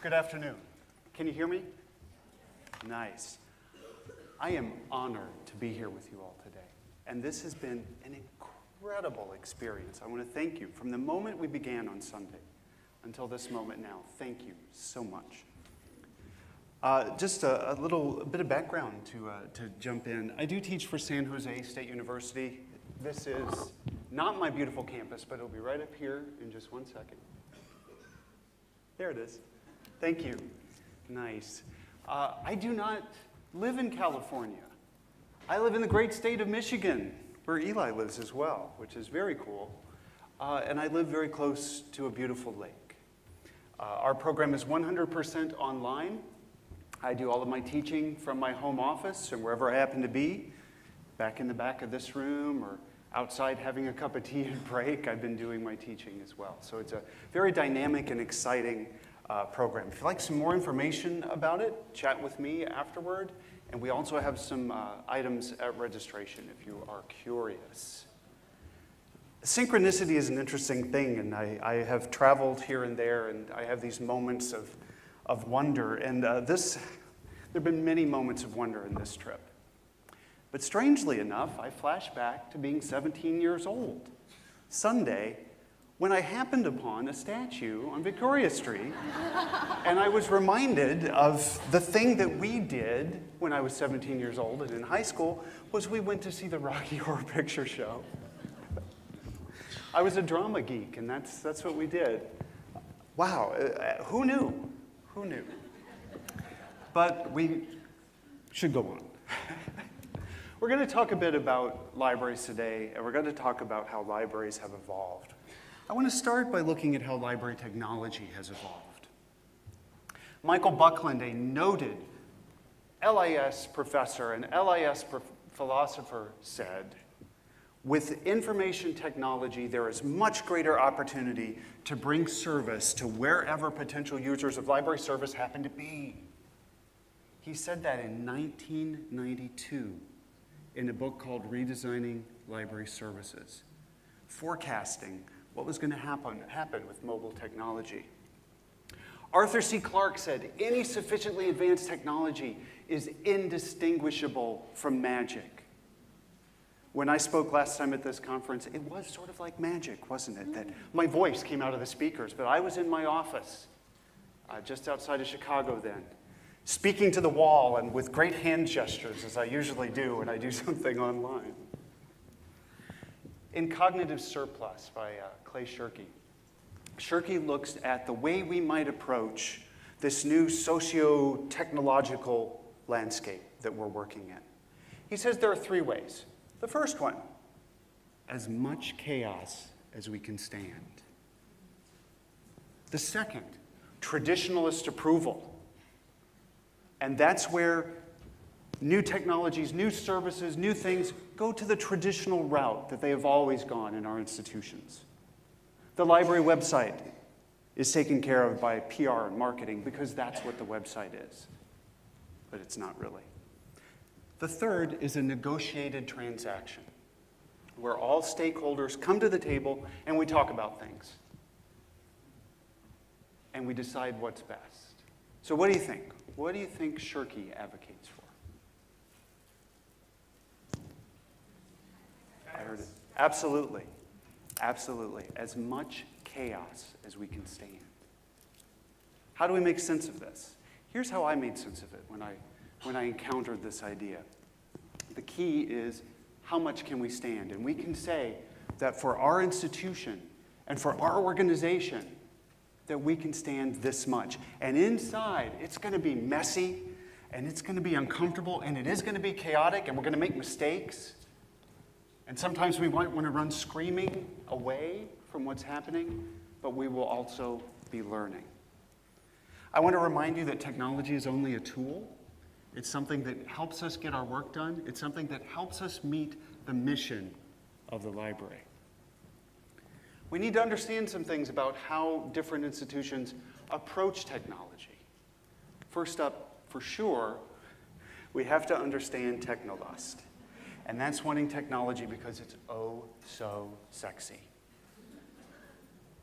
Good afternoon. Can you hear me? Nice. I am honored to be here with you all today. And this has been an incredible experience. I want to thank you from the moment we began on Sunday until this moment now. Thank you so much. Just a little bit of background to jump in. I do teach for San Jose State University. This is not my beautiful campus, but it'll be right up here in just one second. There it is. Thank you. Nice. I do not live in California. I live in the great state of Michigan, where Eli lives as well, which is very cool. And I live very close to a beautiful lake. Our program is 100% online. I do all of my teaching from my home office and wherever I happen to be, back in the back of this room or outside having a cup of tea and break. I've been doing my teaching as well. So it's a very dynamic and exciting program. If you'd like some more information about it, chat with me afterward. And we also have some items at registration if you are curious. Synchronicity is an interesting thing, and I have traveled here and there, and I have these moments of wonder. And there have been many moments of wonder in this trip. But strangely enough, I flash back to being 17 years old, Sunday, when I happened upon a statue on Victoria Street, and I was reminded of the thing that we did when I was 17 years old and in high school, was we went to see the Rocky Horror Picture Show. I was a drama geek, and that's what we did. Wow, who knew? Who knew? But we should go on. We're going to talk a bit about libraries today, and we're going to talk about how libraries have evolved. I want to start by looking at how library technology has evolved. Michael Buckland, a noted LIS professor and LIS philosopher, said, with information technology, there is much greater opportunity to bring service to wherever potential users of library service happen to be. He said that in 1992 in a book called Redesigning Library Services, forecasting what was going to happen with mobile technology. Arthur C. Clarke said, any sufficiently advanced technology is indistinguishable from magic. When I spoke last time at this conference, it was sort of like magic, wasn't it? That my voice came out of the speakers, but I was in my office just outside of Chicago then, speaking to the wall and with great hand gestures, as I usually do when I do something online. In Cognitive Surplus by Clay Shirky, Shirky looks at the way we might approach this new socio-technological landscape that we're working in. He says there are three ways. The first one, as much chaos as we can stand. The second, traditionalist approval. And that's where new technologies, new services, new things go to the traditional route that they have always gone in our institutions. The library website is taken care of by PR and marketing because that's what the website is. But it's not really. The third is a negotiated transaction where all stakeholders come to the table and we talk about things. And we decide what's best. So what do you think? What do you think Shirky advocates for? I heard it. Absolutely. Absolutely. As much chaos as we can stand. How do we make sense of this? Here's how I made sense of it when I encountered this idea. The key is how much can we stand? And we can say that for our institution and for our organization, that we can stand this much. And inside, it's going to be messy, and it's going to be uncomfortable, and it is going to be chaotic, and we're going to make mistakes. And sometimes we might want to run screaming away from what's happening, but we will also be learning. I want to remind you that technology is only a tool. It's something that helps us get our work done. It's something that helps us meet the mission of the library. We need to understand some things about how different institutions approach technology. First up, for sure, we have to understand technolust. And that's wanting technology because it's oh so sexy.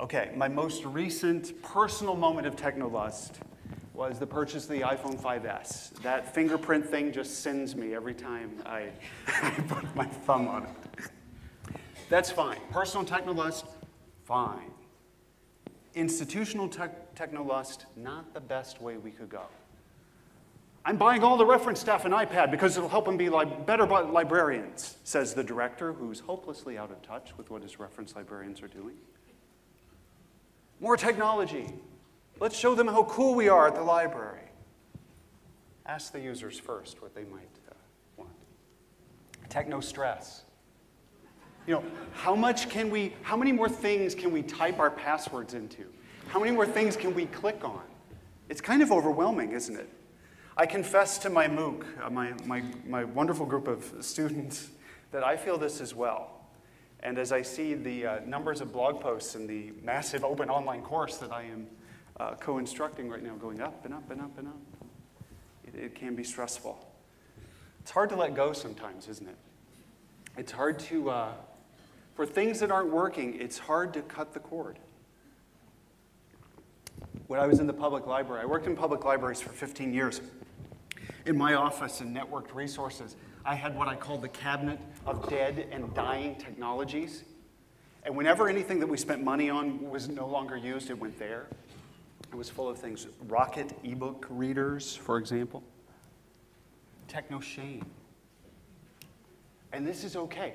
Okay, my most recent personal moment of technolust was the purchase of the iPhone 5S. That fingerprint thing just sends me every time I put my thumb on it. That's fine. Personal technolust, fine. Institutional technolust, not the best way we could go. I'm buying all the reference staff an iPad because it'll help them be better librarians, says the director, who's hopelessly out of touch with what his reference librarians are doing. More technology. Let's show them how cool we are at the library. Ask the users first what they might want. Techno stress. You know, how many more things can we type our passwords into? How many more things can we click on? It's kind of overwhelming, isn't it? I confess to my MOOC, my wonderful group of students, that I feel this as well. And as I see the numbers of blog posts in the massive open online course that I am co-instructing right now going up and up and up and up, it can be stressful. It's hard to let go sometimes, isn't it? It's hard to, for things that aren't working, it's hard to cut the cord. When I was in the public library, I worked in public libraries for 15 years. In my office in networked resources, I had what I called the cabinet of dead and dying technologies. And whenever anything that we spent money on was no longer used, it went there. It was full of things. Rocket ebook readers, for example. Techno shame. And this is okay.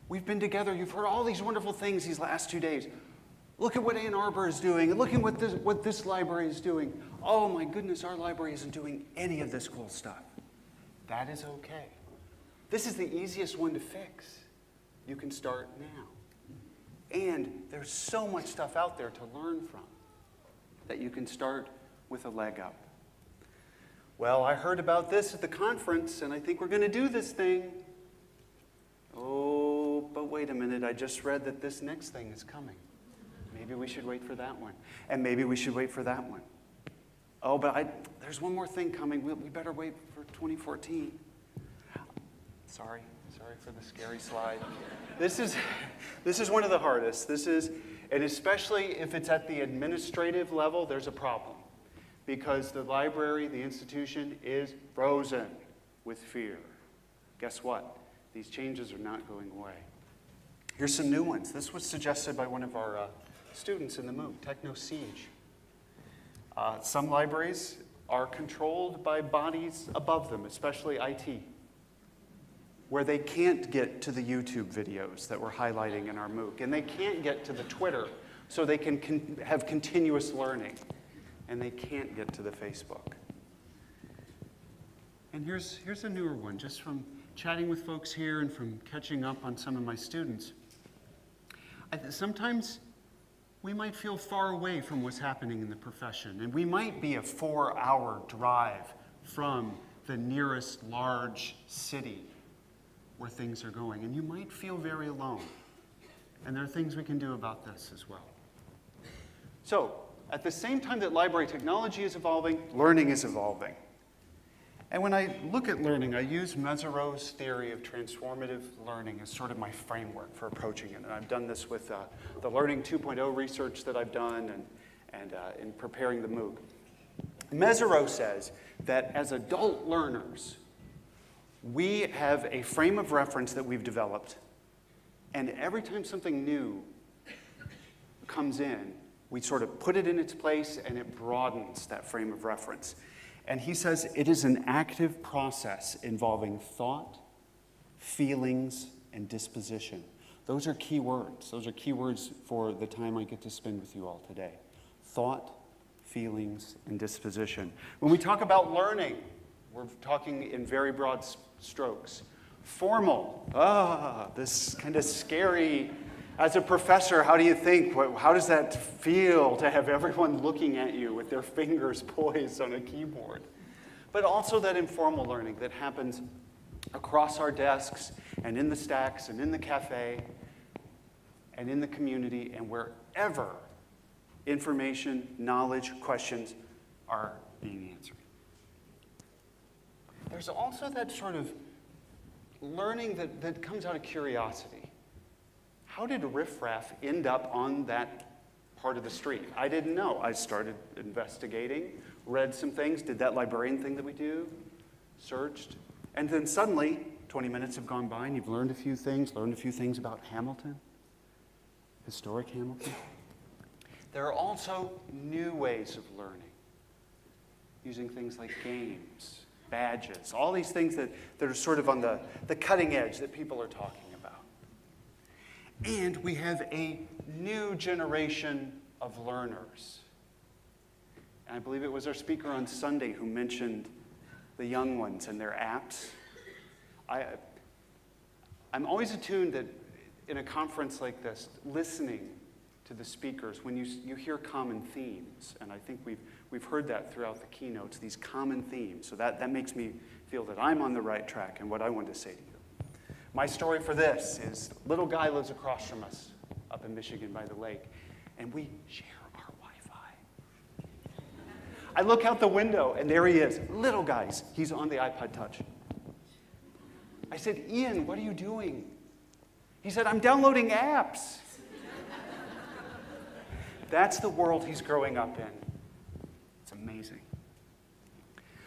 We've been together. You've heard all these wonderful things these last 2 days. Look at what Ann Arbor is doing, and look at what this library is doing. Oh my goodness, our library isn't doing any of this cool stuff. That is okay. This is the easiest one to fix. You can start now. And there's so much stuff out there to learn from that you can start with a leg up. Well, I heard about this at the conference, and I think we're going to do this thing. Oh, but wait a minute, I just read that this next thing is coming. Maybe we should wait for that one. And maybe we should wait for that one. Oh, but there's one more thing coming. We better wait for 2014. Sorry for the scary slide. This is one of the hardest. And especially if it's at the administrative level, there's a problem. Because the library, the institution, is frozen with fear. Guess what? These changes are not going away. Here's some new ones. This was suggested by one of our students in the MOOC, Techno Siege. Some libraries are controlled by bodies above them, especially IT, where they can't get to the YouTube videos that we're highlighting in our MOOC, and they can't get to the Twitter so they can have continuous learning, and they can't get to the Facebook. And here's a newer one, just from chatting with folks here and from catching up on some of my students. Sometimes we might feel far away from what's happening in the profession, and we might be a 4-hour drive from the nearest large city where things are going, and you might feel very alone. And there are things we can do about this as well. So, at the same time that library technology is evolving, learning is evolving. And when I look at learning, I use Mesereau's theory of transformative learning as sort of my framework for approaching it. And I've done this with the Learning 2.0 research that I've done and in preparing the MOOC. Mesereau says that as adult learners, we have a frame of reference that we've developed, and every time something new comes in, we sort of put it in its place, and it broadens that frame of reference. And he says it is an active process involving thought, feelings, and disposition. Those are key words. Those are key words for the time I get to spend with you all today. Thought, feelings, and disposition. When we talk about learning, we're talking in very broad strokes. Formal, this kind of scary. As a professor, how do you think? How does that feel to have everyone looking at you with their fingers poised on a keyboard? But also that informal learning that happens across our desks and in the stacks and in the cafe and in the community and wherever information, knowledge, questions are being answered. There's also that sort of learning that comes out of curiosity. How did riffraff end up on that part of the street? I didn't know. I started investigating, read some things, did that librarian thing that we do, searched, and then suddenly 20 minutes have gone by and you've learned a few things about Hamilton, historic Hamilton. There are also new ways of learning, using things like games, badges, all these things that are sort of on the cutting edge that people are talking about. And we have a new generation of learners. And I believe it was our speaker on Sunday who mentioned the young ones and their apps. I'm always attuned that in a conference like this, listening to the speakers, when you hear common themes, and I think we've heard that throughout the keynotes, these common themes. So that makes me feel that I'm on the right track and what I want to say to you. My story for this is little guy lives across from us up in Michigan by the lake, and we share our Wi-Fi. I look out the window, and there he is, little guys. He's on the iPod Touch. I said, Ian, what are you doing? He said, I'm downloading apps. That's the world he's growing up in. It's amazing.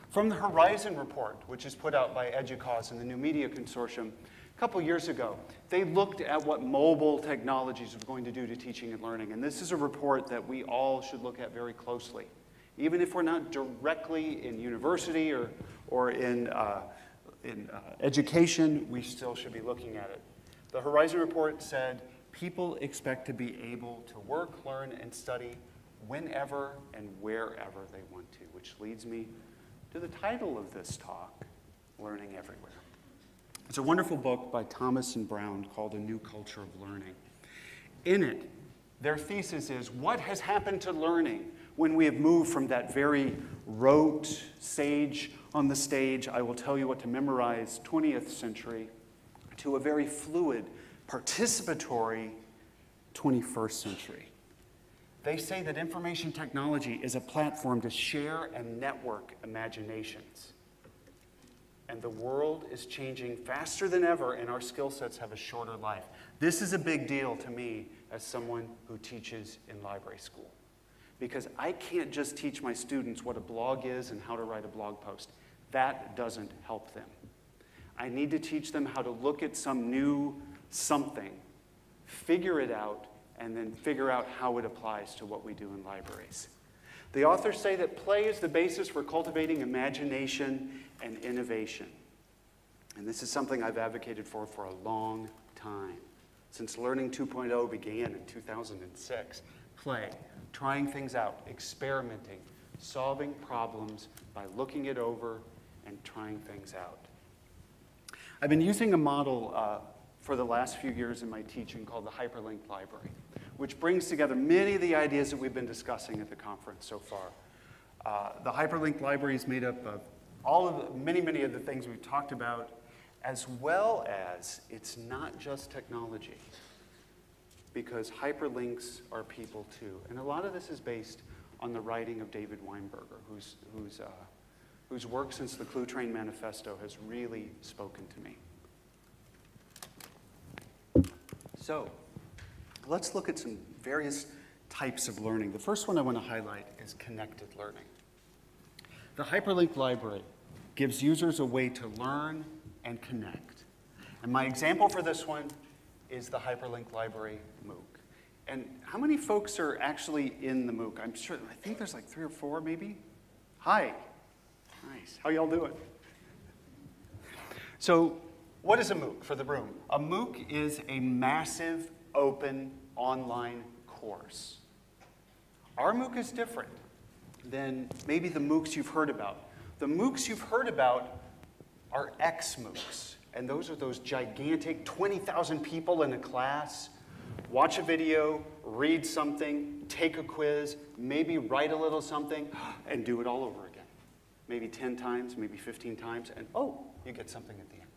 From the Horizon Report, which is put out by EDUCAUSE and the New Media Consortium, a couple years ago, they looked at what mobile technologies are going to do to teaching and learning. And this is a report that we all should look at very closely. Even if we're not directly in university or in education, we still should be looking at it. The Horizon Report said, people expect to be able to work, learn, and study whenever and wherever they want to, which leads me to the title of this talk, Learning Everywhere. It's a wonderful book by Thomas and Brown called A New Culture of Learning. In it, their thesis is, what has happened to learning when we have moved from that very rote, sage on the stage, I will tell you what to memorize, 20th century, to a very fluid, participatory 21st century. They say that information technology is a platform to share and network imaginations. And the world is changing faster than ever, and our skill sets have a shorter life. This is a big deal to me as someone who teaches in library school, because I can't just teach my students what a blog is and how to write a blog post. That doesn't help them. I need to teach them how to look at some new something, figure it out, and then figure out how it applies to what we do in libraries. The authors say that play is the basis for cultivating imagination and innovation. And this is something I've advocated for a long time. Since Learning 2.0 began in 2006, play, trying things out, experimenting, solving problems by looking it over and trying things out. I've been using a model for the last few years in my teaching called the hyperlinked library, which brings together many of the ideas that we've been discussing at the conference so far. The hyperlinked library is made up of many of the things we've talked about, as well as it's not just technology, because hyperlinks are people too. And a lot of this is based on the writing of David Weinberger, whose work since the Clue Train Manifesto has really spoken to me. So let's look at some various types of learning. The first one I want to highlight is connected learning. The hyperlinked library gives users a way to learn and connect. And my example for this one is the hyperlinked library MOOC. And how many folks are actually in the MOOC? I think there's like 3 or 4 maybe. Hi. Nice. How y'all doing? So what is a MOOC for the room? A MOOC is a massive open online course. Our MOOC is different than maybe the MOOCs you've heard about. The MOOCs you've heard about are X-MOOCs, and those are those gigantic 20,000 people in a class, watch a video, read something, take a quiz, maybe write a little something, and do it all over again. Maybe 10 times, maybe 15 times, and oh, you get something at the end.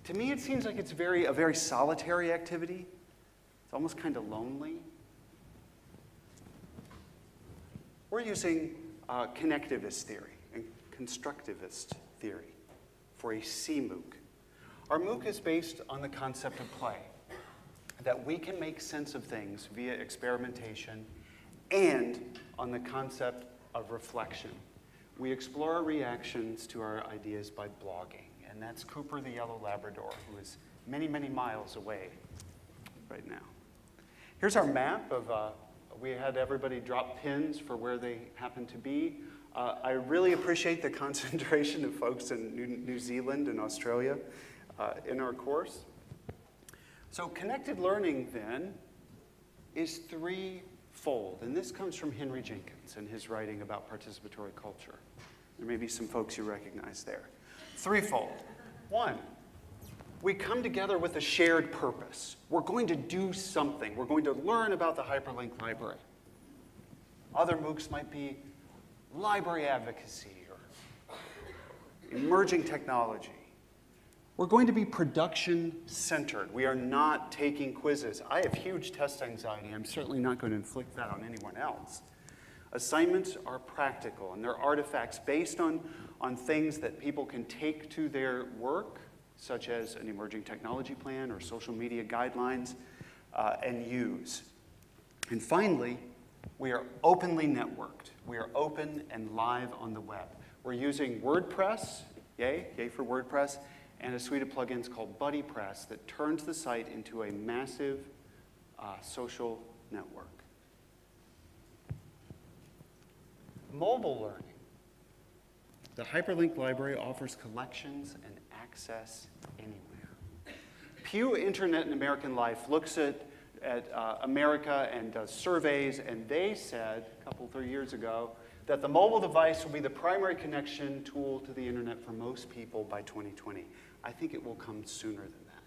To me, it seems like it's a very solitary activity. It's almost kind of lonely. We're using connectivist theory and constructivist theory for a CMOOC. Our MOOC is based on the concept of play, that we can make sense of things via experimentation, and on the concept of reflection. We explore our reactions to our ideas by blogging, and that's Cooper the Yellow Labrador, who is many, many miles away right now. Here's our map of, we had everybody drop pins for where they happen to be. I really appreciate the concentration of folks in New Zealand and Australia in our course. So connected learning, then, is threefold, and this comes from Henry Jenkins in his writing about participatory culture. There may be some folks you recognize there. Threefold. One, we come together with a shared purpose. We're going to do something. We're going to learn about the hyperlinked library. Other MOOCs might be library advocacy or emerging technology. We're going to be production-centered. We are not taking quizzes. I have huge test anxiety. I'm certainly not going to inflict that on anyone else. Assignments are practical, and they're artifacts based on things that people can take to their work, such as an emerging technology plan or social media guidelines, and use. And finally, we are openly networked. We are open and live on the web. We're using WordPress, yay for WordPress, and a suite of plugins called BuddyPress that turns the site into a massive social network. Mobile learning. The hyperlinked library offers collections and access anywhere. Pew Internet in American Life looks at America and does surveys, and they said a couple, 3 years ago that the mobile device will be the primary connection tool to the internet for most people by 2020. I think it will come sooner than that.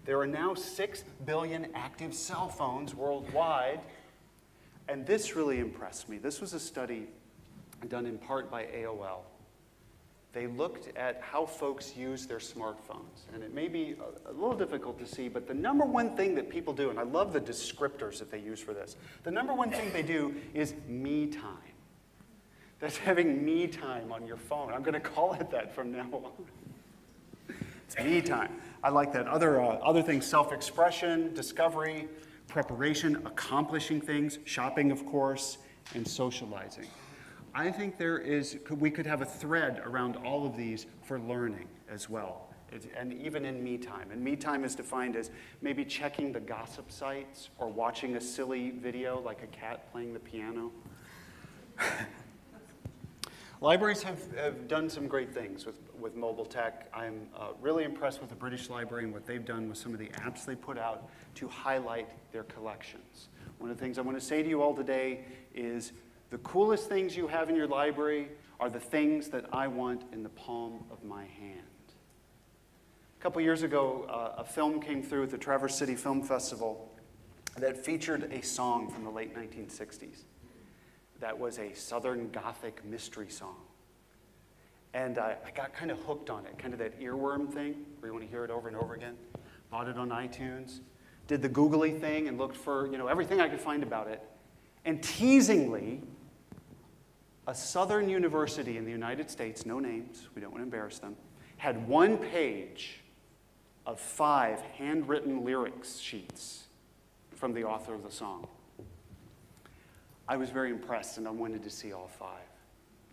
There are now 6 billion active cell phones worldwide, and this really impressed me. This was a study done in part by AOL. They looked at how folks use their smartphones, and it may be a little difficult to see, but the number one thing that people do, and I love the descriptors that they use for this, the number one thing they do is me time. That's having me time on your phone. I'm going to call it that from now on. It's me time. I like that. Other things, self-expression, discovery, preparation, accomplishing things, shopping, of course, and socializing. I think we could have a thread around all of these for learning as well, and even in me time. And me time is defined as maybe checking the gossip sites or watching a silly video like a cat playing the piano. Libraries have done some great things with mobile tech. I'm really impressed with the British Library and what they've done with some of the apps they put out to highlight their collections. One of the things I want to say to you all today is the coolest things you have in your library are the things that I want in the palm of my hand. A couple years ago, a film came through at the Traverse City Film Festival that featured a song from the late 1960s. That was a Southern Gothic mystery song. And I got kind of hooked on it, kind of that earworm thing, where you want to hear it over and over again. Bought it on iTunes, did the googly thing and looked for everything I could find about it. And teasingly, a southern university in the United States, no names, we don't want to embarrass them, had one page of 5 handwritten lyrics sheets from the author of the song. I was very impressed, and I wanted to see all 5.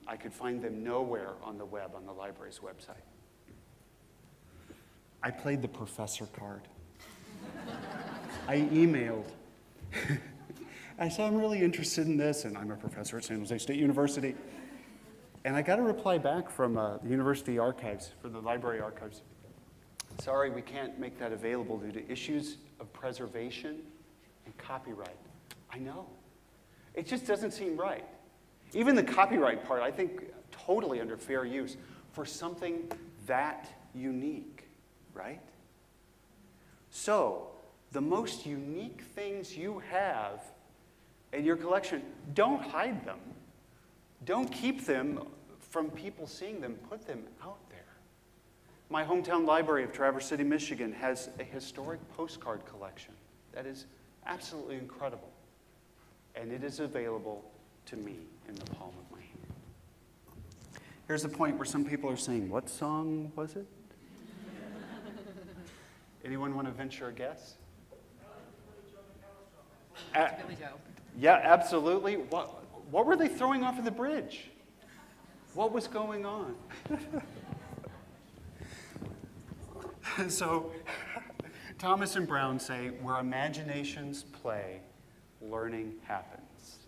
I could find them nowhere on the web, on the library's website. I played the professor card. I emailed. I said, I'm really interested in this, and I'm a professor at San Jose State University. And I got a reply back from the university archives, for the library archives. Sorry, we can't make that available due to issues of preservation and copyright. I know. It just doesn't seem right. Even the copyright part, I think, totally under fair use for something that unique, right? So, the most unique things you have in your collection, don't hide them. Don't keep them from people seeing them. Put them out there. My hometown library of Traverse City, Michigan has a historic postcard collection that is absolutely incredible. And it is available to me in the palm of my hand. Here's the point where some people are saying, what song was it? Anyone want to venture a guess? Billy Joe. Yeah, absolutely. what were they throwing off of the bridge? What was going on? So Thomas and Brown say, where imaginations play, learning happens.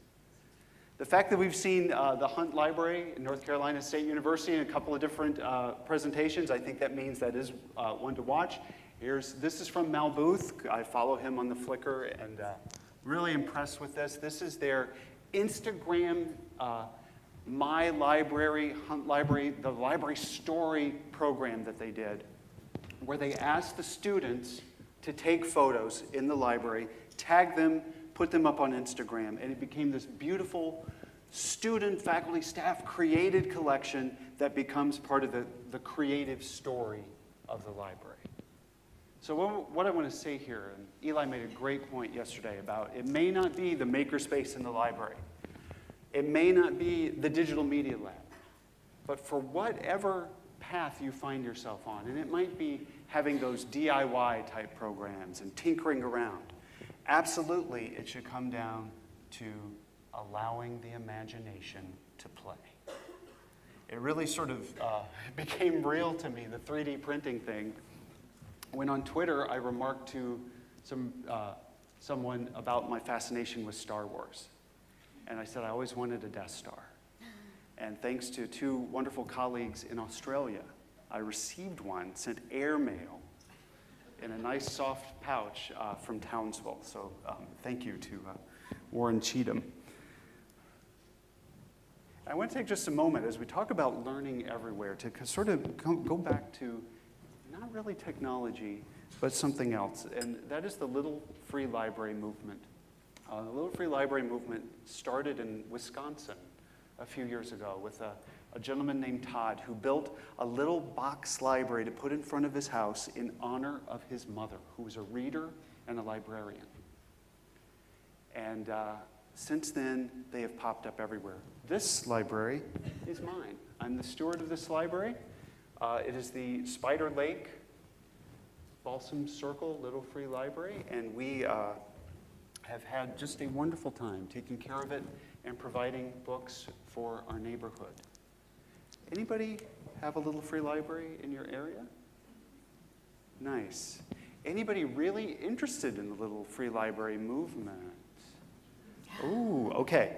The fact that we've seen the Hunt Library in North Carolina State University in a couple of different presentations, I think that means that is one to watch. This is from Mal Booth. I follow him on the Flickr and really impressed with this. This is their Instagram My Library, Hunt Library, the library story program that they did, where they asked the students to take photos in the library, tag them, put them up on Instagram, and it became this beautiful student, faculty, staff created collection that becomes part of the creative story of the library. So what I want to say here, and Eli made a great point yesterday about it may not be the makerspace in the library. It may not be the digital media lab. But for whatever path you find yourself on, and it might be having those DIY type programs and tinkering around, absolutely it should come down to allowing the imagination to play. It really sort of became real to me, the 3D printing thing, when on Twitter I remarked to someone about my fascination with Star Wars. And I said I always wanted a Death Star. And thanks to two wonderful colleagues in Australia, I received one, sent airmail in a nice soft pouch from Townsville. So thank you to Warren Cheatham. I want to take just a moment as we talk about learning everywhere to sort of go back to not really technology, but something else. And that is the Little Free Library movement. The Little Free Library movement started in Wisconsin a few years ago with a gentleman named Todd who built a little box library to put in front of his house in honor of his mother, who was a reader and a librarian. And since then, they have popped up everywhere. This library is mine. I'm the steward of this library. It is the Spider Lake Balsam Circle Little Free Library, and we have had just a wonderful time taking care of it and providing books for our neighborhood. Anybody have a Little Free Library in your area? Nice. Anybody really interested in the Little Free Library movement? Ooh, okay.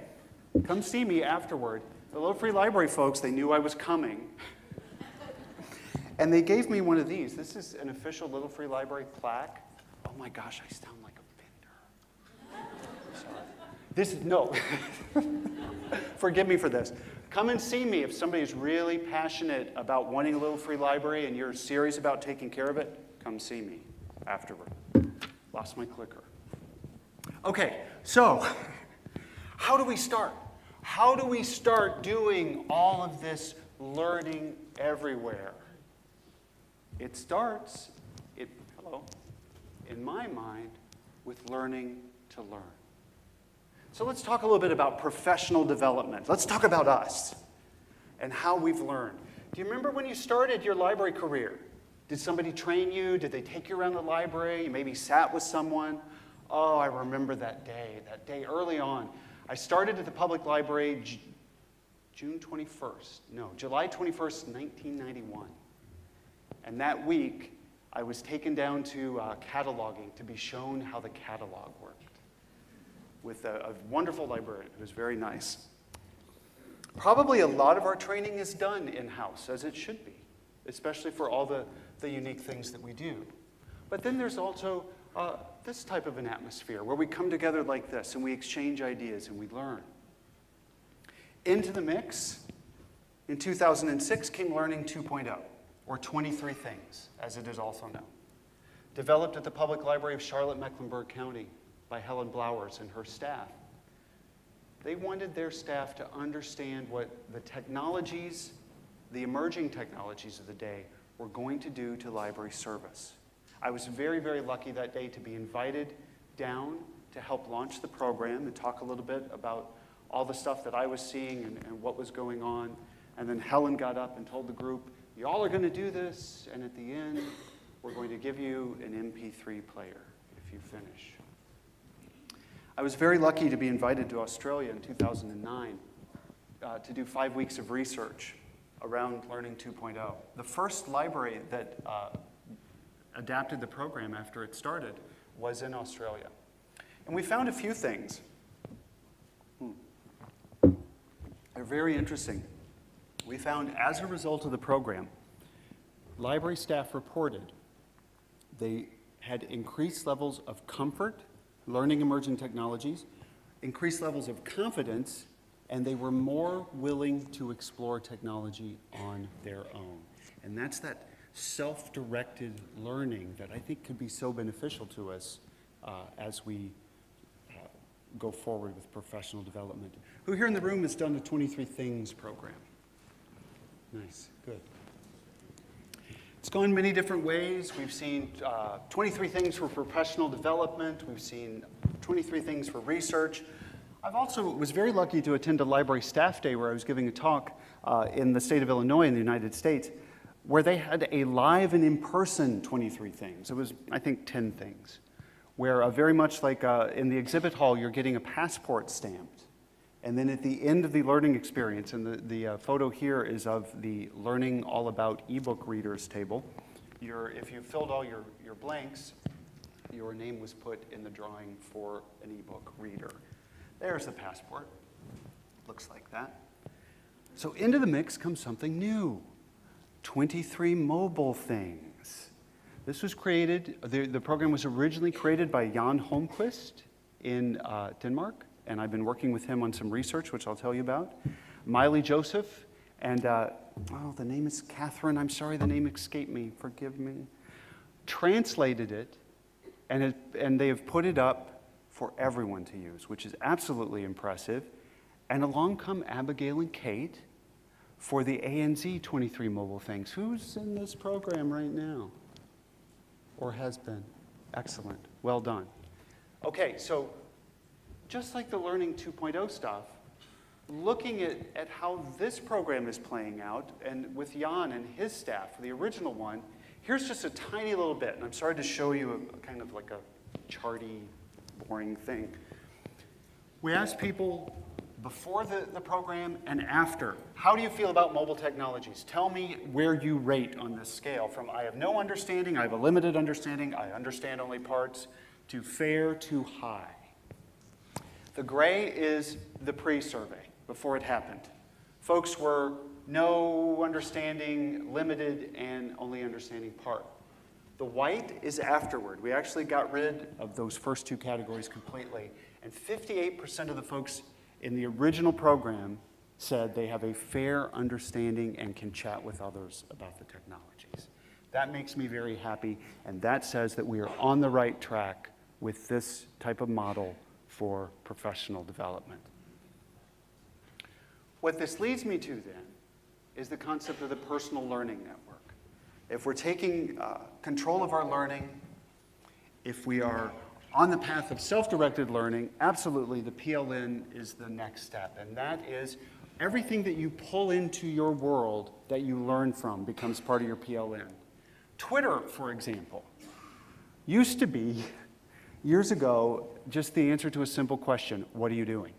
Come see me afterward. The Little Free Library folks, they knew I was coming. And they gave me one of these. This is an official Little Free Library plaque. Oh my gosh, I sound like a vendor. Sorry. This is, no. Forgive me for this. Come and see me if somebody's really passionate about wanting a Little Free Library and you're serious about taking care of it. Come see me afterward. Lost my clicker. Okay, so how do we start? How do we start doing all of this learning everywhere? It starts, in my mind, with learning to learn. So let's talk a little bit about professional development. Let's talk about us and how we've learned. Do you remember when you started your library career? Did somebody train you? Did they take you around the library? You maybe sat with someone? Oh, I remember that day early on. I started at the public library July 21st, 1991. And that week, I was taken down to cataloging to be shown how the catalog worked with a wonderful librarian who was very nice. Probably a lot of our training is done in-house, as it should be, especially for all the unique things that we do. But then there's also this type of an atmosphere where we come together like this and we exchange ideas and we learn. Into the mix, in 2006 came Learning 2.0, or 23 Things, as it is also known. Developed at the Public Library of Charlotte-Mecklenburg County by Helen Blowers and her staff. They wanted their staff to understand what the technologies, the emerging technologies of the day, were going to do to library service. I was very, very lucky that day to be invited down to help launch the program and talk a little bit about all the stuff that I was seeing and what was going on. And then Helen got up and told the group, y'all are going to do this, and at the end, we're going to give you an MP3 player if you finish. I was very lucky to be invited to Australia in 2009 to do 5 weeks of research around Learning 2.0. The first library that adapted the program after it started was in Australia. And we found a few things. They're very interesting. We found, as a result of the program, library staff reported they had increased levels of comfort learning emerging technologies, increased levels of confidence, and they were more willing to explore technology on their own. And that's that self-directed learning that I think could be so beneficial to us as we go forward with professional development. Who here in the room has done the 23 Things program? Nice, good. It's gone many different ways. We've seen 23 things for professional development. We've seen 23 things for research. I've also was very lucky to attend a library staff day where I was giving a talk in the state of Illinois in the United States where they had a live and in-person 23 things. It was, I think, 10 things, where very much like in the exhibit hall, you're getting a passport stamped. And then at the end of the learning experience, and the photo here is of the Learning All About ebook readers table. If you filled all your blanks, your name was put in the drawing for an ebook reader. There's the passport. Looks like that. So into the mix comes something new. 23 mobile things. This was created, the program was originally created by Jan Holmquist in Denmark. And I've been working with him on some research, which I'll tell you about. Miley Joseph, and oh, the name is Catherine. I'm sorry, the name escaped me. Forgive me. Translated it, and they have put it up for everyone to use, which is absolutely impressive. And along come Abigail and Kate for the ANZ23 Mobile things. Who's in this program right now? Or has been? Excellent. Well done. Okay, so just like the Learning 2.0 stuff, looking at how this program is playing out, and with Jan and his staff, the original one, here's just a tiny little bit, and I'm sorry to show you a kind of like a charty, boring thing. We asked people before the program and after, how do you feel about mobile technologies? Tell me where you rate on this scale, from I have no understanding, I have a limited understanding, I understand only parts, to fair to high. The gray is the pre-survey, before it happened. Folks were no understanding, limited, and only understanding part. The white is afterward. We actually got rid of those first two categories completely, and 58% of the folks in the original program said they have a fair understanding and can chat with others about the technologies. That makes me very happy, and that says that we are on the right track with this type of model for professional development. What this leads me to then is the concept of the personal learning network. If we're taking control of our learning, if we are on the path of self-directed learning, absolutely the PLN is the next step, and that is everything that you pull into your world that you learn from becomes part of your PLN. Twitter, for example, used to be years ago, just the answer to a simple question, what are you doing?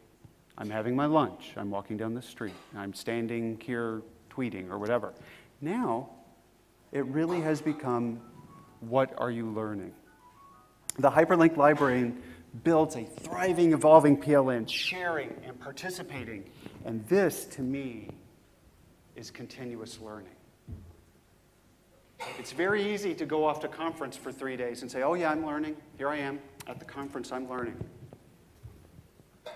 I'm having my lunch, I'm walking down the street, I'm standing here tweeting or whatever. Now, it really has become, what are you learning? The hyperlinked librarian builds a thriving, evolving PLN, sharing and participating. And this, to me, is continuous learning. It's very easy to go off to conference for 3 days and say, oh yeah, I'm learning. Here I am at the conference, I'm learning.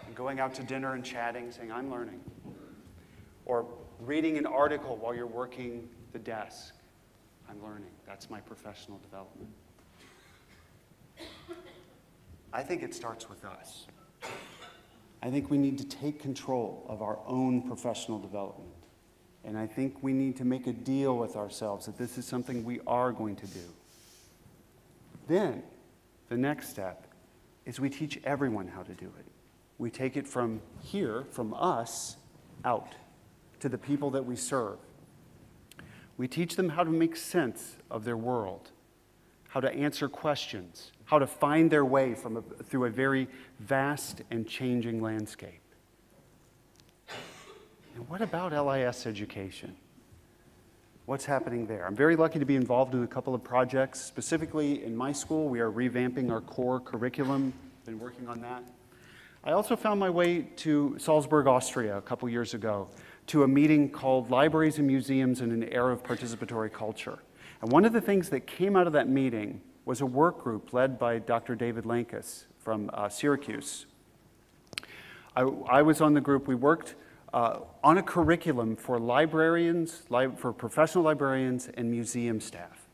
And going out to dinner and chatting, saying, I'm learning. Or reading an article while you're working the desk. I'm learning. That's my professional development. I think it starts with us. I think we need to take control of our own professional development. And I think we need to make a deal with ourselves that this is something we are going to do. Then, the next step is we teach everyone how to do it. We take it from here, from us, out to the people that we serve. We teach them how to make sense of their world, how to answer questions, how to find their way through a very vast and changing landscape. And what about LIS education? What's happening there? I'm very lucky to be involved in a couple of projects. Specifically in my school, we are revamping our core curriculum. Been working on that. I also found my way to Salzburg, Austria a couple years ago to a meeting called Libraries and Museums in an Era of Participatory Culture. And one of the things that came out of that meeting was a work group led by Dr. David Lankus from Syracuse. I was on the group. We worked on a curriculum for librarians, for professional librarians and museum staff,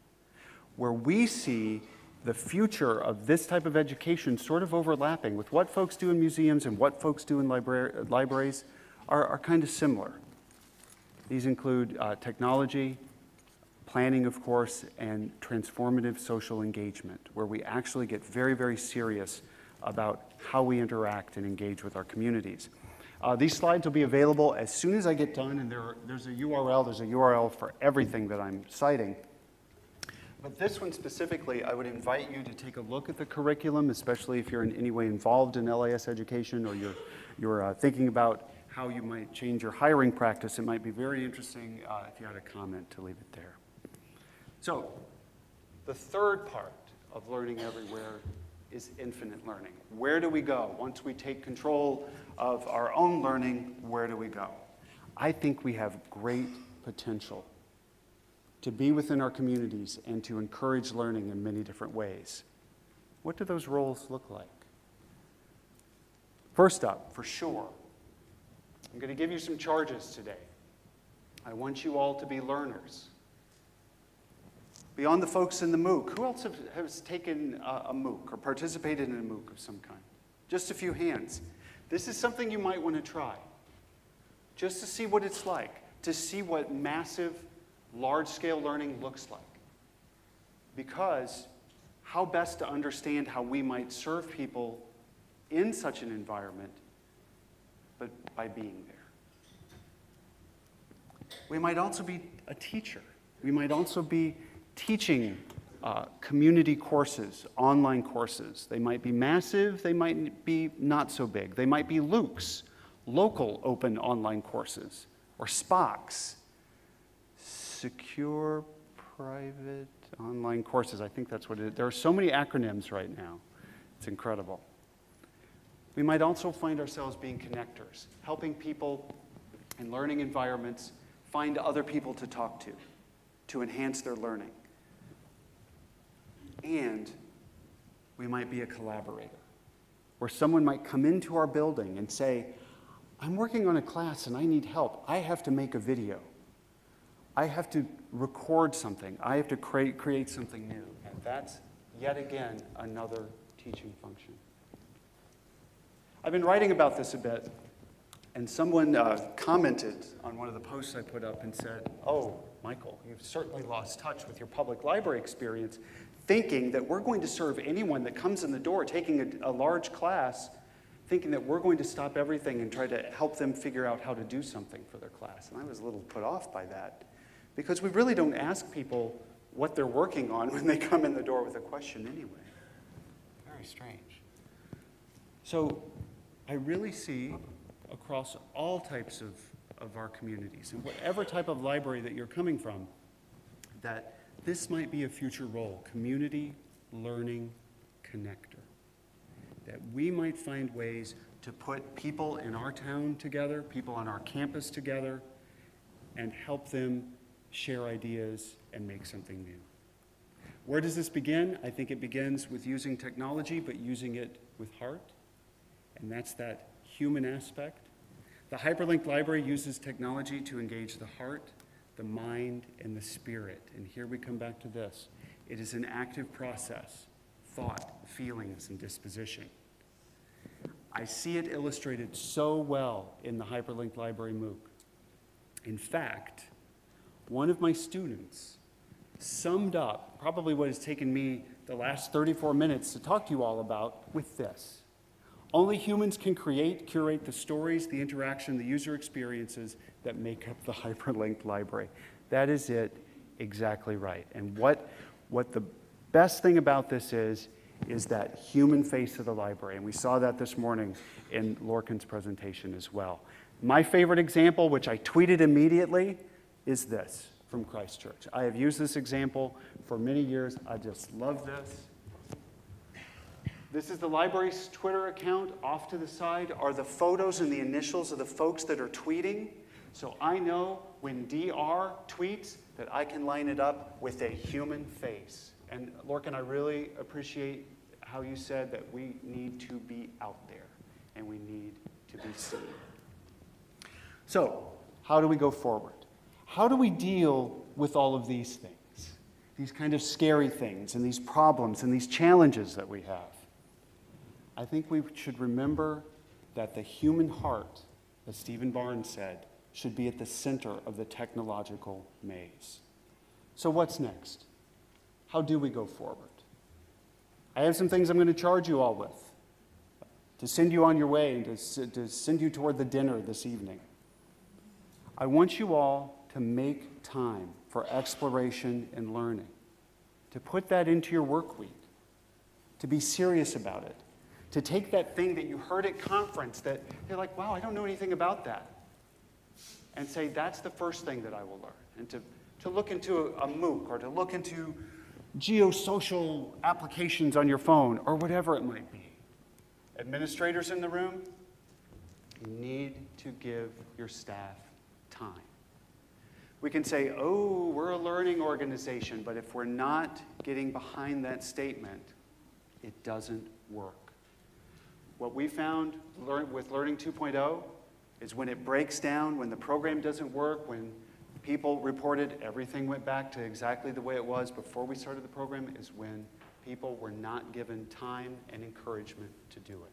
where we see the future of this type of education sort of overlapping with what folks do in museums and what folks do in libraries are kind of similar. These include technology, planning, of course, and transformative social engagement, where we actually get very, very serious about how we interact and engage with our communities. These slides will be available as soon as I get done, and there's a URL for everything that I'm citing. But this one specifically, I would invite you to take a look at the curriculum, especially if you're in any way involved in LIS education or you're thinking about how you might change your hiring practice. It might be very interesting if you had a comment to leave it there. So, the third part of learning everywhere is infinite learning. Where do we go? Once we take control of our own learning, where do we go? I think we have great potential to be within our communities and to encourage learning in many different ways. What do those roles look like? First up, for sure, I'm going to give you some charges today. I want you all to be learners. Beyond the folks in the MOOC, who else has taken a MOOC or participated in a MOOC of some kind? Just a few hands. This is something you might want to try, just to see what it's like, to see what massive, large-scale learning looks like. Because how best to understand how we might serve people in such an environment, but by being there. We might also be a teacher. We might also be teaching community courses, online courses. They might be massive, they might be not so big. They might be LOOCs, local open online courses, or SPOCs, secure private online courses. I think that's what it is. There are so many acronyms right now. It's incredible. We might also find ourselves being connectors, helping people in learning environments find other people to talk to enhance their learning. And we might be a collaborator, where someone might come into our building and say, I'm working on a class and I need help. I have to make a video. I have to record something. I have to create something new. And that's, yet again, another teaching function. I've been writing about this a bit, and someone commented on one of the posts I put up and said, oh, Michael, you've certainly lost touch with your public library experience, thinking that we're going to serve anyone that comes in the door taking a large class, thinking that we're going to stop everything and try to help them figure out how to do something for their class. And I was a little put off by that, because we really don't ask people what they're working on when they come in the door with a question anyway. Very strange. So I really see across all types of our communities, and whatever type of library that you're coming from, that this might be a future role, community learning connector. That we might find ways to put people in our town together, people on our campus together, and help them share ideas and make something new. Where does this begin? I think it begins with using technology, but using it with heart, and that's that human aspect. The hyperlinked library uses technology to engage the heart, the mind, and the spirit. And here we come back to this. It is an active process, thought, feelings, and disposition. I see it illustrated so well in the hyperlinked library MOOC. In fact, one of my students summed up probably what has taken me the last 34 minutes to talk to you all about with this. Only humans can curate the stories, the interaction, the user experiences that make up the hyperlinked library. That is it exactly right. And what the best thing about this is is that human face of the library. And we saw that this morning in Lorcan's presentation as well. My favorite example, which I tweeted immediately, is this from Christchurch. I have used this example for many years. I just love this. This is the library's Twitter account. Off to the side are the photos and the initials of the folks that are tweeting. So I know when DR tweets that I can line it up with a human face. And Lorcan, I really appreciate how you said that we need to be out there and we need to be seen. So, how do we go forward? How do we deal with all of these things? These kind of scary things and these problems and these challenges that we have? I think we should remember that the human heart, as Stephen Barnes said, should be at the center of the technological maze. So what's next? How do we go forward? I have some things I'm going to charge you all with to send you on your way and to send you toward the dinner this evening. I want you all to make time for exploration and learning, to put that into your work week, to be serious about it, to take that thing that you heard at conference that you're like, wow, I don't know anything about that, and say, that's the first thing that I will learn, and to look into a MOOC or to look into geosocial applications on your phone or whatever it might be. Administrators in the room, you need to give your staff time. We can say, oh, we're a learning organization, but if we're not getting behind that statement, it doesn't work. What we found with Learning 2.0 is when it breaks down, when the program doesn't work, when people reported everything went back to exactly the way it was before we started the program, is when people were not given time and encouragement to do it.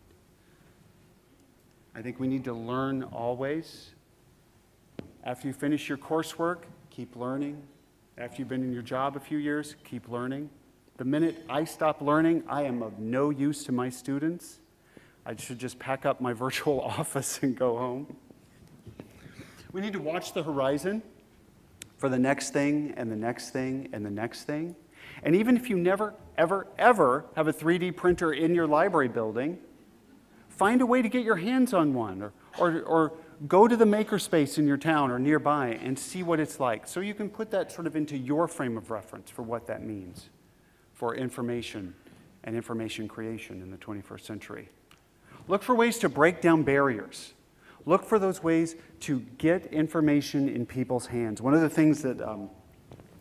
I think we need to learn always. After you finish your coursework, keep learning. After you've been in your job a few years, keep learning. The minute I stop learning, I am of no use to my students. I should just pack up my virtual office and go home. We need to watch the horizon for the next thing and the next thing and the next thing. And even if you never, ever, ever have a 3D printer in your library building, find a way to get your hands on one, or go to the makerspace in your town or nearby and see what it's like, so you can put that sort of into your frame of reference for what that means for information and information creation in the 21st century. Look for ways to break down barriers. Look for those ways to get information in people's hands. One of the things that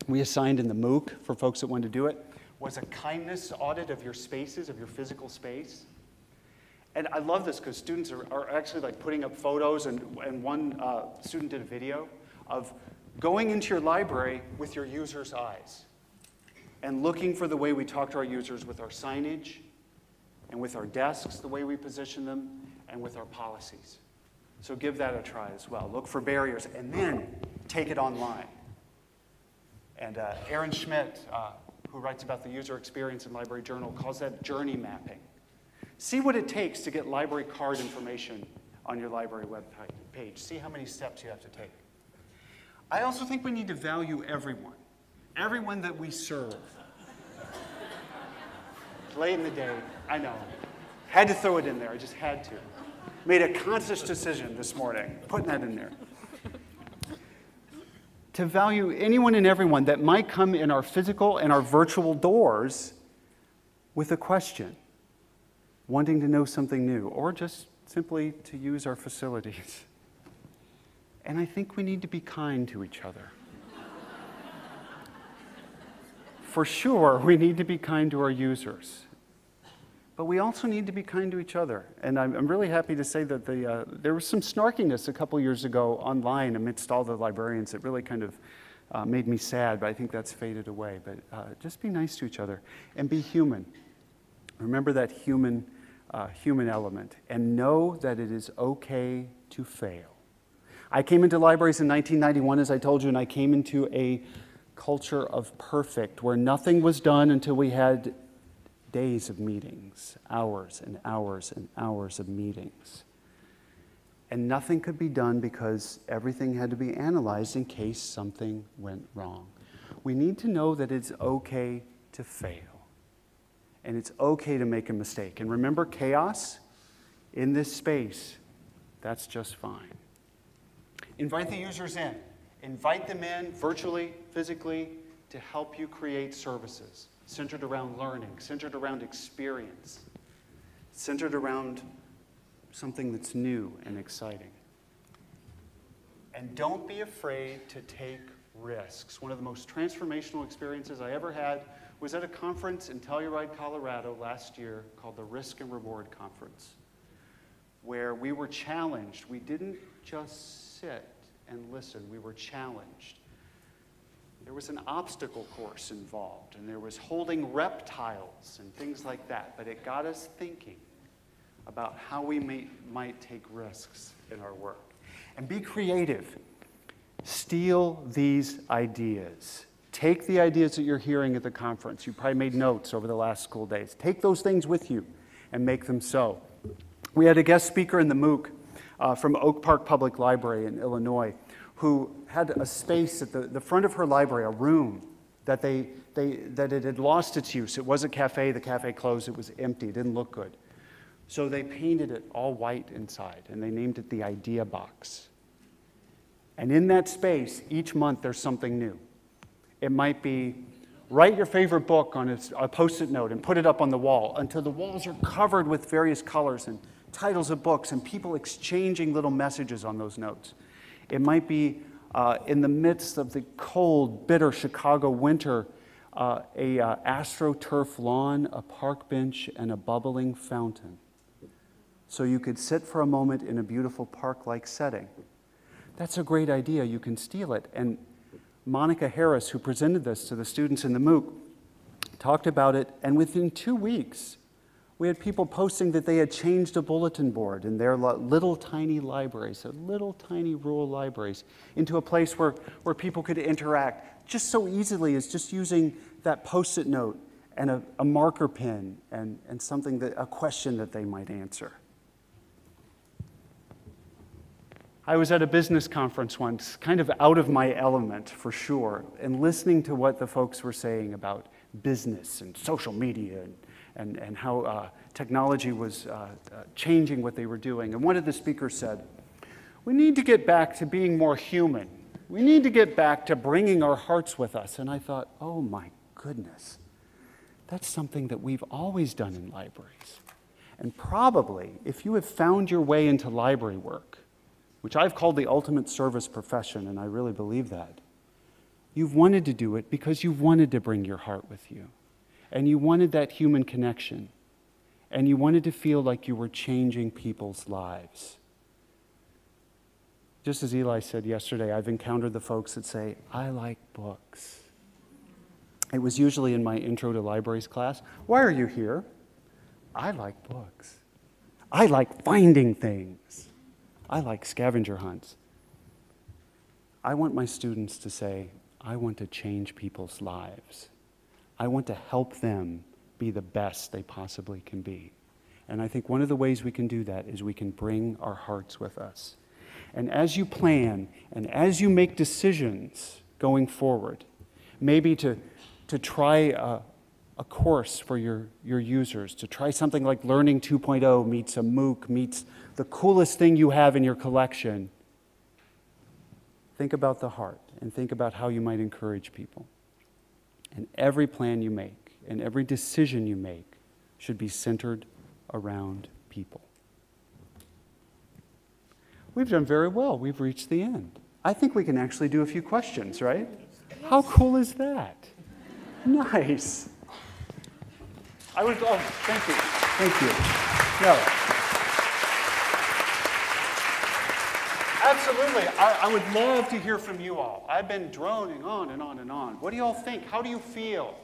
we assigned in the MOOC for folks that wanted to do it was a kindness audit of your spaces, of your physical space. And I love this because students are actually like putting up photos, and one student did a video of going into your library with your user's eyes and looking for the way we talk to our users with our signage and with our desks, the way we position them, and with our policies. So give that a try as well. Look for barriers and then take it online. And Aaron Schmidt, who writes about the user experience in Library Journal, calls that journey mapping. See what it takes to get library card information on your library web page. See how many steps you have to take. I also think we need to value everyone that we serve. Late in the day, I know. Had to throw it in there, I just had to. Made a conscious decision this morning, putting that in there. To value anyone and everyone that might come in our physical and our virtual doors with a question, wanting to know something new, or just simply to use our facilities. And I think we need to be kind to each other. For sure, we need to be kind to our users. But we also need to be kind to each other. And I'm really happy to say that there was some snarkiness a couple years ago online amidst all the librarians that really kind of made me sad, but I think that's faded away. But just be nice to each other and be human. Remember that human element, and know that it is okay to fail. I came into libraries in 1991, as I told you, and I came into a culture of perfect, where nothing was done until we had days of meetings, hours and hours and hours of meetings. And nothing could be done because everything had to be analyzed in case something went wrong. We need to know that it's okay to fail. And it's okay to make a mistake. And remember, chaos in this space, that's just fine. Invite the users in. Invite them in virtually, physically, to help you create services centered around learning, centered around experience, centered around something that's new and exciting. And don't be afraid to take risks. One of the most transformational experiences I ever had was at a conference in Telluride, Colorado last year called the Risk and Reward Conference, where we were challenged. We didn't just sit and listen, we were challenged. There was an obstacle course involved, and there was holding reptiles and things like that, but it got us thinking about how we might take risks in our work. And be creative. Steal these ideas. Take the ideas that you're hearing at the conference. You probably made notes over the last school days. Take those things with you and make them so. We had a guest speaker in the MOOC from Oak Park Public Library in Illinois who had a space at the front of her library, a room that it had lost its use. It was a cafe. The cafe closed. It was empty. It didn't look good. So they painted it all white inside, and they named it the Idea Box. And in that space, each month there's something new. It might be write your favorite book on a Post-it note and put it up on the wall until the walls are covered with various colors and titles of books and people exchanging little messages on those notes. It might be in the midst of the cold, bitter Chicago winter, a AstroTurf lawn, a park bench, and a bubbling fountain. So you could sit for a moment in a beautiful park-like setting. That's a great idea. You can steal it. And Monica Harris, who presented this to the students in the MOOC, talked about it, and within 2 weeks, we had people posting that they had changed a bulletin board in their little tiny libraries, little tiny rural libraries, into a place where people could interact just so easily as just using that Post-it note and a marker pen and something a question that they might answer. I was at a business conference once, kind of out of my element for sure, and listening to what the folks were saying about business and social media and how technology was changing what they were doing. And one of the speakers said, we need to get back to being more human. We need to get back to bringing our hearts with us. And I thought, oh my goodness, that's something that we've always done in libraries. And probably, if you have found your way into library work, which I've called the ultimate service profession, and I really believe that, you've wanted to do it because you've wanted to bring your heart with you. And you wanted that human connection. And you wanted to feel like you were changing people's lives. Just as Eli said yesterday, I've encountered the folks that say, I like books. It was usually in my Intro to Libraries class. Why are you here? I like books. I like finding things. I like scavenger hunts. I want my students to say, I want to change people's lives. I want to help them be the best they possibly can be. And I think one of the ways we can do that is we can bring our hearts with us. And as you plan and as you make decisions going forward, maybe to try a course for your users, to try something like Learning 2.0 meets a MOOC, meets the coolest thing you have in your collection, think about the heart and think about how you might encourage people. And every plan you make and every decision you make should be centered around people. We've done very well. We've reached the end. I think we can actually do a few questions, right? How cool is that? Nice. Thank you. Thank you. No. Absolutely. I would love to hear from you all. I've been droning on and on and on. What do you all think? How do you feel?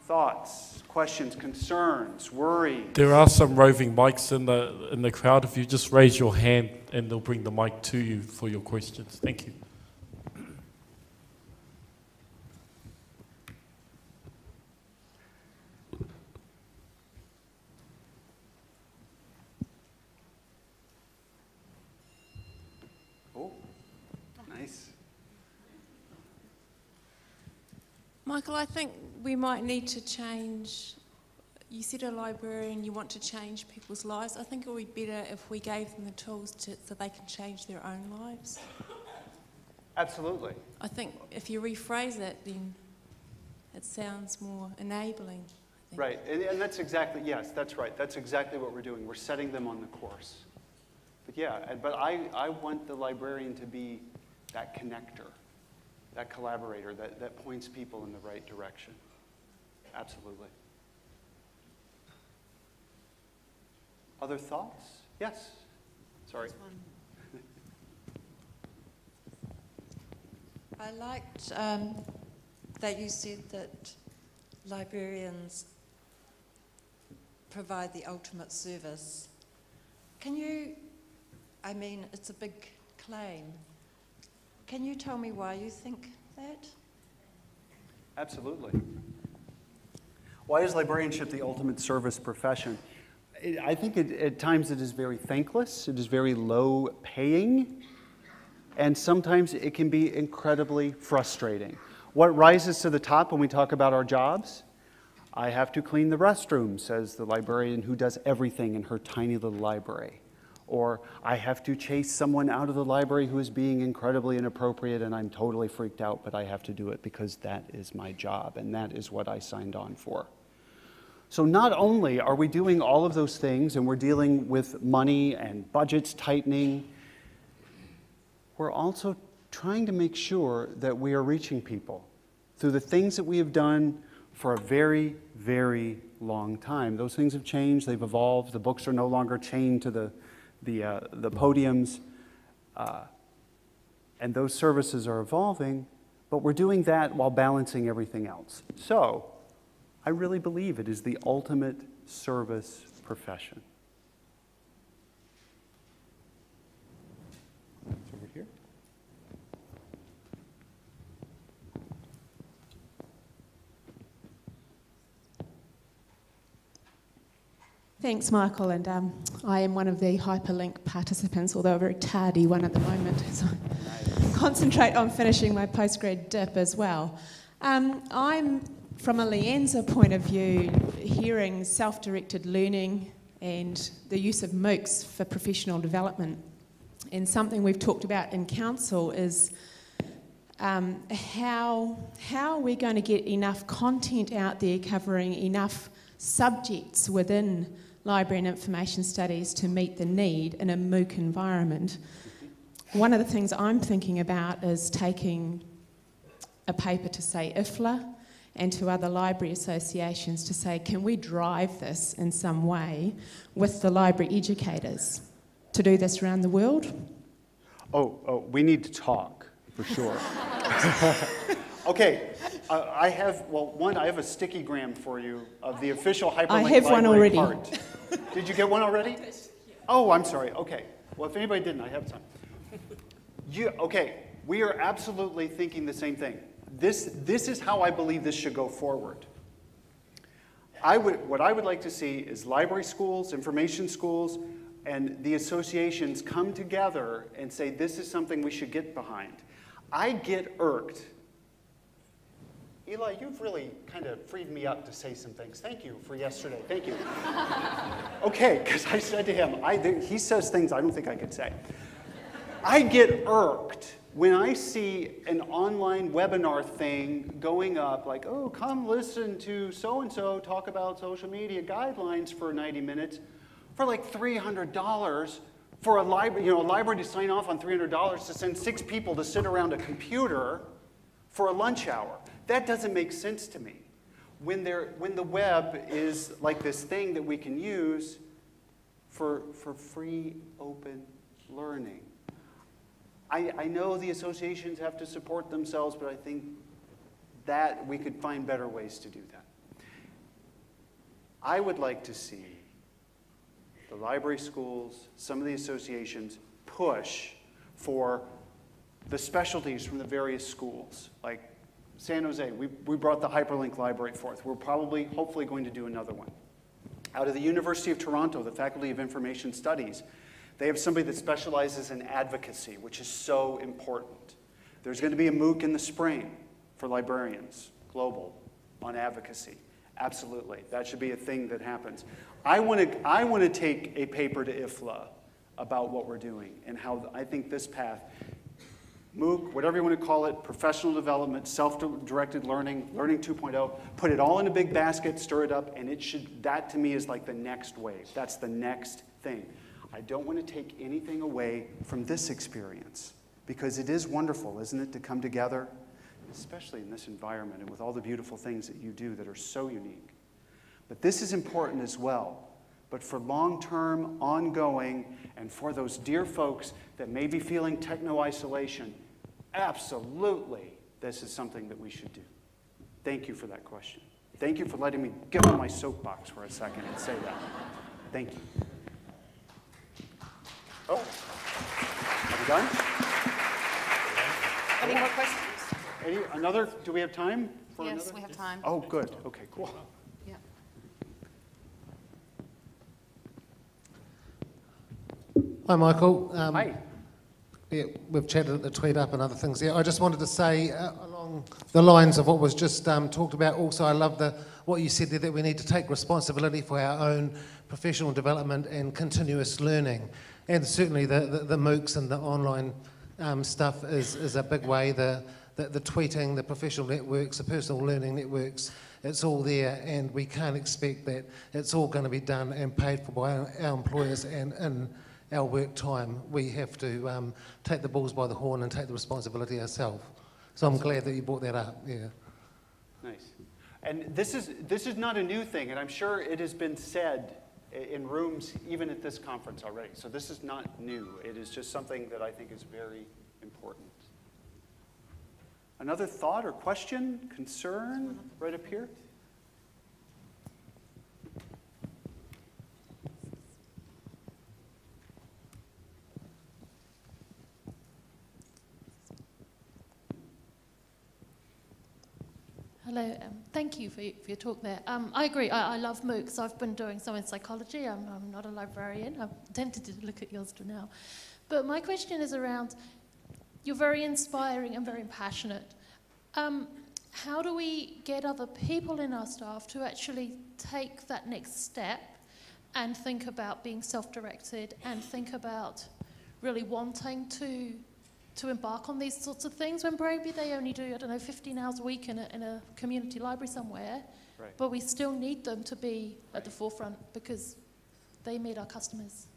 Thoughts, questions, concerns, worries? There are some roving mics in the crowd. If you just raise your hand and they'll bring the mic to you for your questions. Thank you. Michael, I think we might need to change. You said a librarian, you want to change people's lives. I think it would be better if we gave them the tools so they can change their own lives. Absolutely. I think if you rephrase it, then it sounds more enabling. I think. Right, and that's exactly, yes, that's right. That's exactly what we're doing. We're setting them on the course. But yeah, but I want the librarian to be that connector, that collaborator, that points people in the right direction. Absolutely. Other thoughts? Yes. Sorry. I liked that you said that librarians provide the ultimate service. Can you, I mean, it's a big claim. Can you tell me why you think that? Absolutely. Why is librarianship the ultimate service profession? I think at times it is very thankless, it is very low paying, and sometimes it can be incredibly frustrating. What rises to the top when we talk about our jobs? I have to clean the restroom, says the librarian who does everything in her tiny little library. Or I have to chase someone out of the library who is being incredibly inappropriate and I'm totally freaked out, but I have to do it because that is my job and that is what I signed on for. So not only are we doing all of those things and we're dealing with money and budgets tightening, we're also trying to make sure that we are reaching people through the things that we have done for a very, very long time. Those things have changed, they've evolved, the books are no longer chained to the podiums, and those services are evolving, but we're doing that while balancing everything else. So, I really believe it is the ultimate service profession. It's over here. Thanks, Michael, and I am one of the hyperlink participants, although a very tardy one at the moment, so I concentrate on finishing my postgrad dip as well. I'm, from a LIANZA point of view, hearing self-directed learning and the use of MOOCs for professional development. And something we've talked about in council is how are we going to get enough content out there covering enough subjects within library and information studies to meet the need in a MOOC environment. One of the things I'm thinking about is taking a paper to, say, IFLA and to other library associations to say, can we drive this in some way with the library educators to do this around the world? Oh, we need to talk, for sure. Okay, I have a sticky gram for you of the official hyperlink I have one already. Part. Did you get one already? Oh, I'm sorry. Okay. Well, if anybody didn't, I have some. Okay, we are absolutely thinking the same thing. This is how I believe this should go forward. What I would like to see is library schools, information schools, and the associations come together and say this is something we should get behind. I get irked. Eli, you've really kind of freed me up to say some things. Thank you for yesterday. Thank you. Okay, because I said to him, he says things I don't think I could say. I get irked when I see an online webinar thing going up like, oh, come listen to so-and-so talk about social media guidelines for 90 minutes for like $300 for a library, a library to sign off on $300 to send 6 people to sit around a computer for a lunch hour. That doesn't make sense to me. When the web is like this thing that we can use for free, open learning. I know the associations have to support themselves, but I think that we could find better ways to do that. I would like to see the library schools, some of the associations push for the specialties from the various schools. Like San Jose, we brought the hyperlink library forth. We're hopefully going to do another one. Out of the University of Toronto, the Faculty of Information Studies, they have somebody that specializes in advocacy, which is so important. There's going to be a MOOC in the spring for librarians, global, on advocacy. Absolutely. That should be a thing that happens. I want to take a paper to IFLA about what we're doing and how I think this path, MOOC, whatever you want to call it, professional development, self-directed learning, learning 2.0, put it all in a big basket, stir it up, and that to me is like the next wave. That's the next thing. I don't want to take anything away from this experience because it is wonderful, isn't it, to come together, especially in this environment and with all the beautiful things that you do that are so unique. But this is important as well. But for long-term, ongoing, and for those dear folks that may be feeling techno-isolation, absolutely, this is something that we should do. Thank you for that question. Thank you for letting me get on my soapbox for a second and say that. Thank you. Oh, are we done? Any more questions? Do we have time for another? Yes, we have time. Oh, good. Okay, cool. Yeah. Hi, Michael. Hi. Yeah, we've chatted at the Tweet Up and other things. Yeah, I just wanted to say, along the lines of what was just talked about, also I love what you said there, that we need to take responsibility for our own professional development and continuous learning. And certainly the MOOCs and the online stuff is a big way. The tweeting, the professional networks, the personal learning networks, it's all there, and we can't expect that it's all going to be done and paid for by our employers and in our work time. We have to take the bulls by the horn and take the responsibility ourselves. So I'm glad that you brought that up. Yeah. Nice. And this is not a new thing, and I'm sure it has been said in rooms even at this conference already. So this is not new. It is just something that I think is very important. Another thought or question, concern, right up here? Hello, thank you for your talk there. I agree, I love MOOCs. I've been doing some in psychology. I'm not a librarian. I'm tempted to look at yours now. But my question is around, you're very inspiring and very passionate. How do we get other people in our staff to actually take that next step and think about being self-directed and think about really wanting to embark on these sorts of things when maybe they only do, I don't know, 15 hours a week in a community library somewhere, Right. but we still need them to be at the forefront because they meet our customers.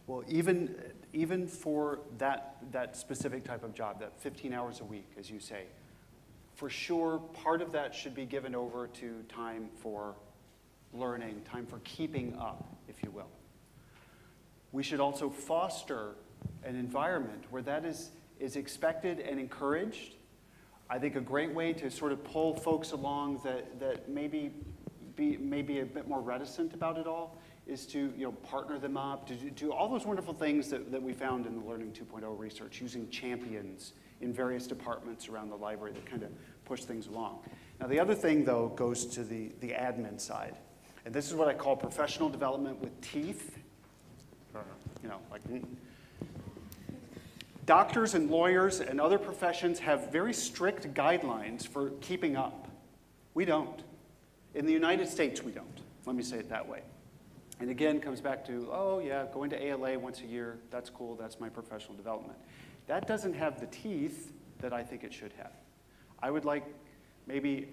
Well, even for that specific type of job, that 15 hours a week, as you say, for sure, part of that should be given over to time for learning, time for keeping up, if you will. We should also foster an environment where that is expected and encouraged. I think a great way to sort of pull folks along that maybe a bit more reticent about it all is to partner them up, to do all those wonderful things that we found in the Learning 2.0 research, using champions in various departments around the library that kind of push things along. Now the other thing though goes to the admin side. And this is what I call professional development with teeth. Doctors and lawyers and other professions have very strict guidelines for keeping up. We don't. In the United States, we don't. Let me say it that way. And again, comes back to, oh yeah, going to ALA once a year, that's cool, that's my professional development. That doesn't have the teeth that I think it should have. I would like maybe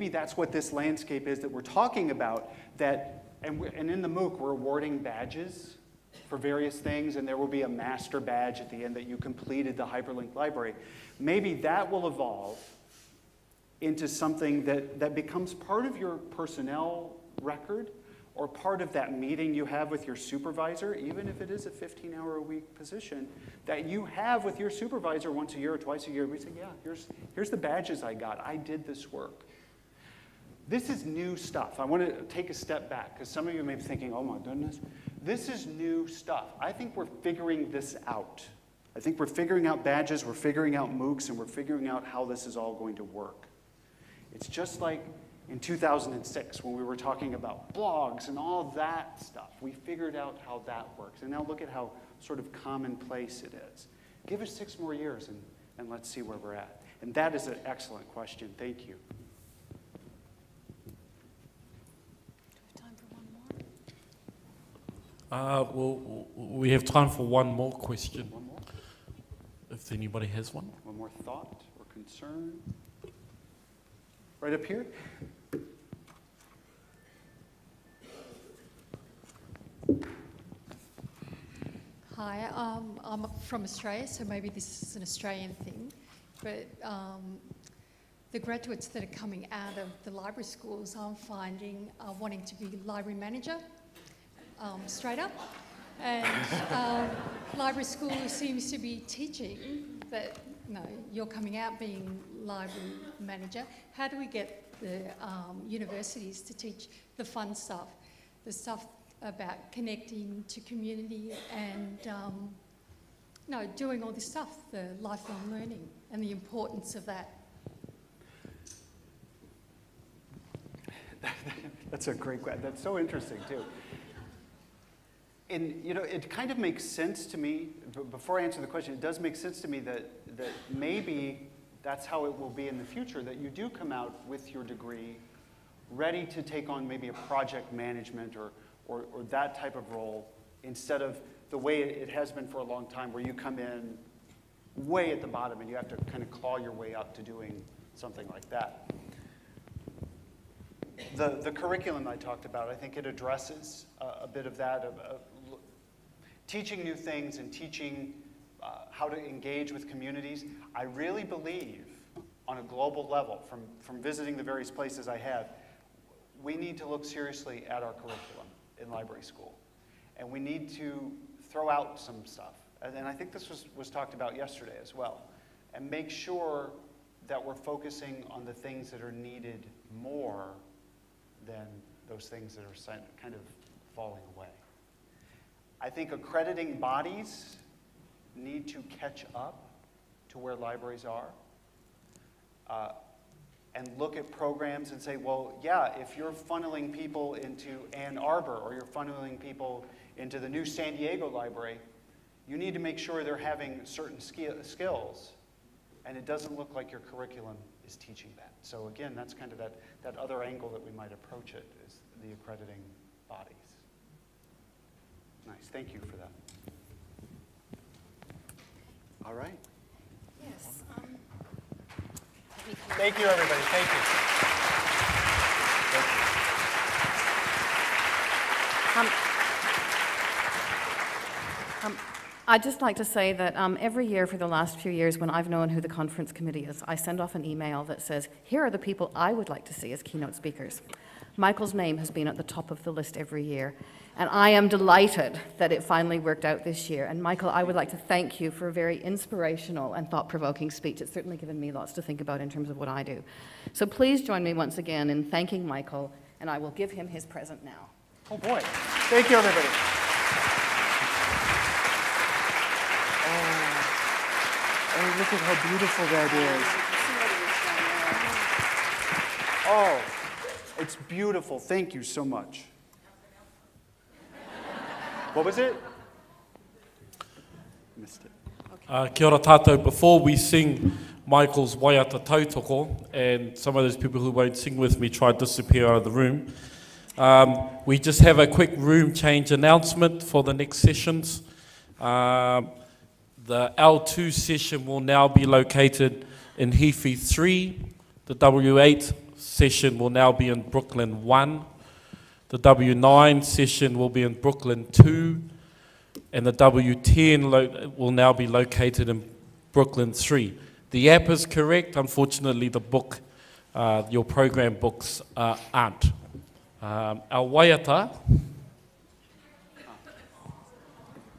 that's what this landscape is that we're talking about, and in the MOOC, we're awarding badges for various things, and there will be a master badge at the end that you completed the hyperlinked library. Maybe that will evolve into something that becomes part of your personnel record or part of that meeting you have with your supervisor, even if it is a 15-hour-a-week position, that you have with your supervisor once a year or twice a year. We say, yeah, here's the badges I got. I did this work. This is new stuff. I want to take a step back, because some of you may be thinking, oh my goodness. This is new stuff. I think we're figuring this out. I think we're figuring out badges, we're figuring out MOOCs, and we're figuring out how this is all going to work. It's just like in 2006 when we were talking about blogs and all that stuff. We figured out how that works. And now look at how sort of commonplace it is. Give us 6 more years and let's see where we're at. And that is an excellent question. Thank you. Well, we have time for one more question, One more? if anybody has one. One more thought or concern? Right up here? Hi, I'm from Australia, so maybe this is an Australian thing, but the graduates that are coming out of the library schools, I'm finding are wanting to be library manager, straight up. And library school seems to be teaching that, you're coming out being library manager. How do we get the universities to teach the fun stuff, the stuff about connecting to community and doing all this stuff, the lifelong learning and the importance of that? That's a great question. That's so interesting, too. And, it kind of makes sense to me, before I answer the question, it does make sense to me that maybe that's how it will be in the future, that you do come out with your degree ready to take on maybe a project management or that type of role, instead of the way it has been for a long time, where you come in way at the bottom and you have to kind of claw your way up to doing something like that. The curriculum I talked about, I think it addresses a bit of that, teaching new things and teaching how to engage with communities. I really believe, on a global level, from visiting the various places I have, we need to look seriously at our curriculum in library school. And we need to throw out some stuff. And I think this was talked about yesterday as well. And make sure that we're focusing on the things that are needed more than those things that are kind of falling away. I think accrediting bodies need to catch up to where libraries are. And look at programs and say, well, yeah, if you're funneling people into Ann Arbor or you're funneling people into the new San Diego library, you need to make sure they're having certain skills, and it doesn't look like your curriculum is teaching that. So again, that's kind of that other angle that we might approach it, is the accrediting bodies. Nice, thank you for that. All right. Yes. Thank you, everybody. Thank you. I'd just like to say that every year for the last few years, when I've known who the conference committee is, I send off an email that says, here are the people I would like to see as keynote speakers. Michael's name has been at the top of the list every year, and I am delighted that it finally worked out this year. And Michael, I would like to thank you for a very inspirational and thought-provoking speech. It's certainly given me lots to think about in terms of what I do. So please join me once again in thanking Michael, and I will give him his present now. Oh boy. Thank you, everybody. Oh, look at how beautiful that is. Oh, it's beautiful. Thank you so much. What was it? Missed it. Kia ora tātou. Before we sing Michael's Waiata Tautoko, and some of those people who won't sing with me try to disappear out of the room, we just have a quick room change announcement for the next sessions. The L2 session will now be located in Heafy 3. The W8 session will now be in Brooklyn 1. The W9 session will be in Brooklyn 2. And the W10 will now be located in Brooklyn 3. The app is correct. Unfortunately, the book, your program books aren't. Our waiata,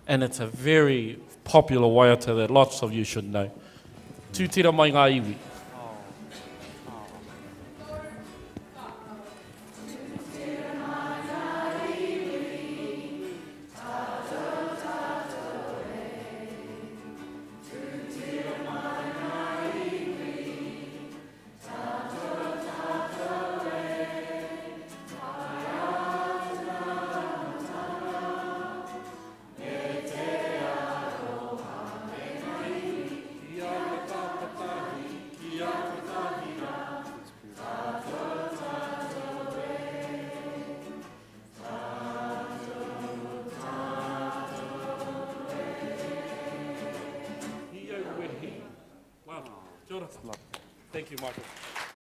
and it's a very popular waiata that lots of you should know. Tūtira mai ngā iwi. Thank you, Michael.